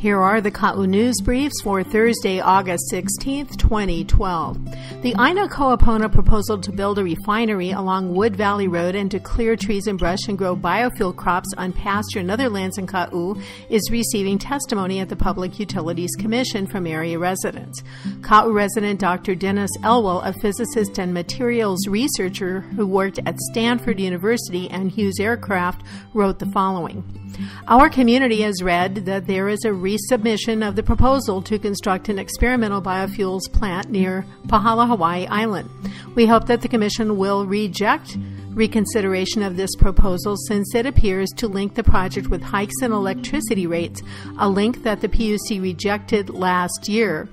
Here are the Ka'u News Briefs for Thursday, August 16, 2012. The Aina Koa Pono proposal to build a refinery along Wood Valley Road and to clear trees and brush and grow biofuel crops on pasture and other lands in Ka'u is receiving testimony at the Public Utilities Commission from area residents. Ka'u resident Dr. Dennis Elwell, a physicist and materials researcher who worked at Stanford University and Hughes Aircraft, wrote the following. Our community has read that there is a resubmission of the proposal to construct an experimental biofuels plant near Pahala, Hawaii Island. We hope that the Commission will reject reconsideration of this proposal since it appears to link the project with hikes in electricity rates, a link that the PUC rejected last year.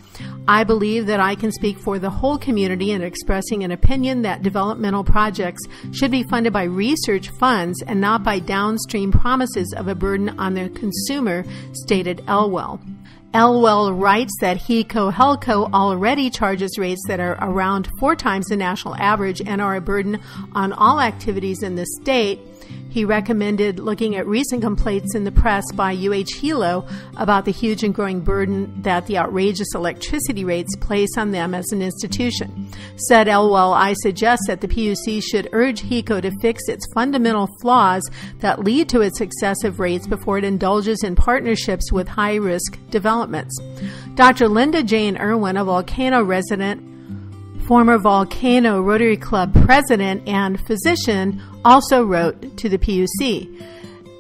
I believe that I can speak for the whole community in expressing an opinion that developmental projects should be funded by research funds and not by downstream promises of a burden on the consumer, stated Elwell. Elwell writes that HECO-HELCO already charges rates that are around 4 times the national average and are a burden on all activities in the state. He recommended looking at recent complaints in the press by Hilo about the huge and growing burden that the outrageous electricity rates place on them as an institution. Said Elwell, I suggest that the PUC should urge HECO to fix its fundamental flaws that lead to its excessive rates before it indulges in partnerships with high-risk developments. Dr. Linda Jane Irwin, a Volcano resident, former Volcano Rotary Club president and physician, also wrote to the PUC.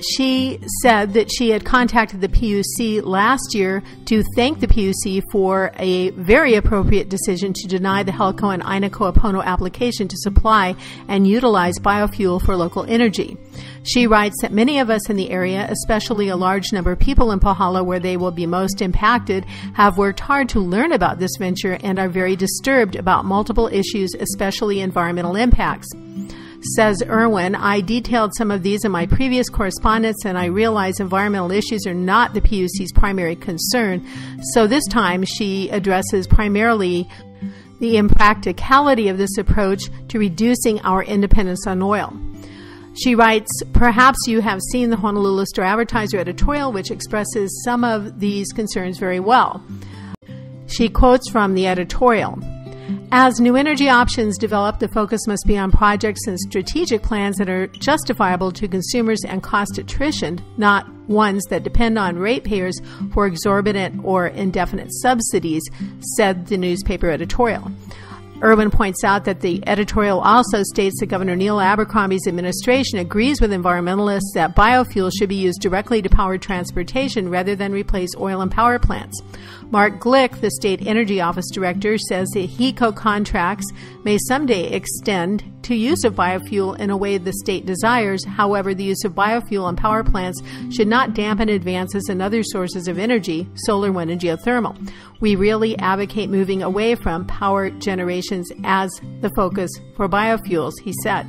She said that she had contacted the PUC last year to thank the PUC for a very appropriate decision to deny the HELCO and Aina Koa Pono application to supply and utilize biofuel for local energy. She writes that many of us in the area, especially a large number of people in Pahala where they will be most impacted, have worked hard to learn about this venture and are very disturbed about multiple issues, especially environmental impacts. Says Irwin, I detailed some of these in my previous correspondence, and I realize environmental issues are not the PUC's primary concern, so this time she addresses primarily the impracticality of this approach to reducing our dependence on oil. She writes, perhaps you have seen the Honolulu Star Advertiser editorial, which expresses some of these concerns very well. She quotes from the editorial. As new energy options develop, the focus must be on projects and strategic plans that are justifiable to consumers and cost efficient, not ones that depend on ratepayers for exorbitant or indefinite subsidies, said the newspaper editorial. Irwin points out that the editorial also states that Governor Neil Abercrombie's administration agrees with environmentalists that biofuels should be used directly to power transportation rather than replace oil and power plants. Mark Glick, the state energy office director, says that HECO contracts may someday extend to use of biofuel in a way the state desires. However, the use of biofuel and power plants should not dampen advances in other sources of energy, solar, wind, and geothermal. We really advocate moving away from power generations as the focus for biofuels, he said.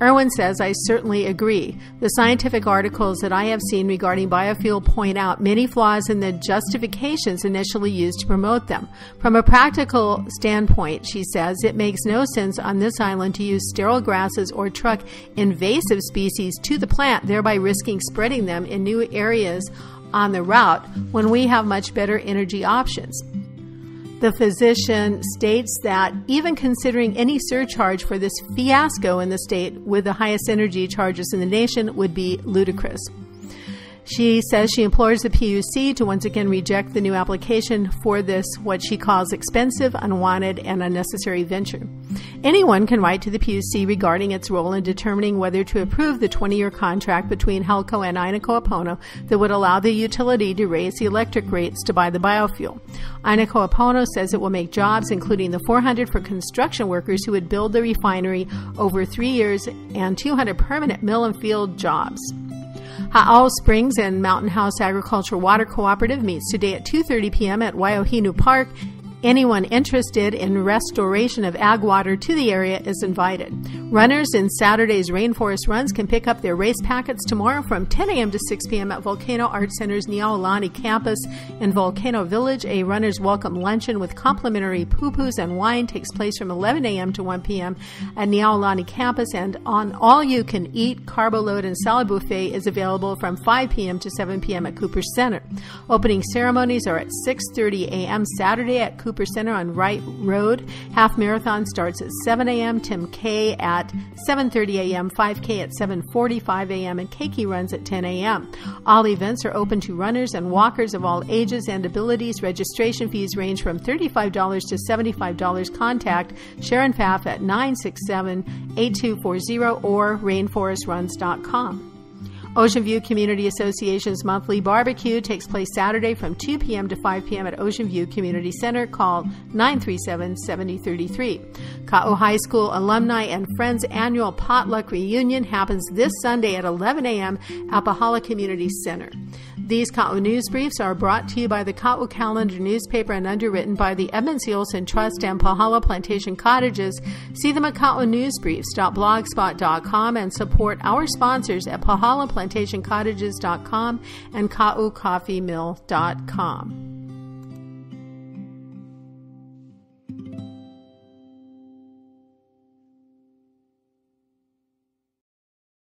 Irwin says, I certainly agree. The scientific articles that I have seen regarding biofuel point out many flaws in the justifications initially used to promote them. From a practical standpoint, she says, it makes no sense on this island to use sterile grasses or truck invasive species to the plant, thereby risking spreading them in new areas on the route when we have much better energy options. The physician states that even considering any surcharge for this fiasco in the state with the highest energy charges in the nation would be ludicrous. She says she implores the PUC to once again reject the new application for this, what she calls expensive, unwanted, and unnecessary venture. Anyone can write to the PUC regarding its role in determining whether to approve the 20-year contract between HELCO and Aina Koa Pono that would allow the utility to raise the electric rates to buy the biofuel. Aina Koa Pono says it will make jobs, including the 400 for construction workers who would build the refinery over 3 years and 200 permanent mill and field jobs. Ha'au Springs and Mountain House Agricultural Water Cooperative meets today at 2:30 p.m. at Waiohinu Park Anyone interested in restoration of ag water to the area is invited. Runners in Saturday's Rainforest Runs can pick up their race packets tomorrow from 10 a.m. to 6 p.m. at Volcano Art Center's Alumni campus in Volcano Village. A runner's welcome luncheon with complimentary poo-poos and wine takes place from 11 a.m. to 1 p.m. at Alumni campus, and on all-you-can-eat carbo load and salad buffet is available from 5 p.m. to 7 p.m. at Cooper Center. Opening ceremonies are at 6:30 a.m. Saturday at Cooper Center on Wright Road. Half marathon starts at 7 a.m., 10K at 7:30 a.m., 5K at 7:45 a.m., and Keiki runs at 10 a.m. All events are open to runners and walkers of all ages and abilities. Registration fees range from $35 to $75. Contact Sharon Pfaff at 967-8240 or rainforestruns.com. Ocean View Community Association's monthly barbecue takes place Saturday from 2 p.m. to 5 p.m. at Ocean View Community Center. Call 937-7033. Ka'u High School Alumni and Friends Annual Potluck Reunion happens this Sunday at 11 a.m. at Pahala Community Center. These Ka'u News Briefs are brought to you by the Ka'u Calendar newspaper and underwritten by the Edmund C. Olson Trust and Pahala Plantation Cottages. See them at Ka'uNewsBriefs.blogspot.com and support our sponsors at PahalaPlantationCottages.com and Ka'uCoffeeMill.com.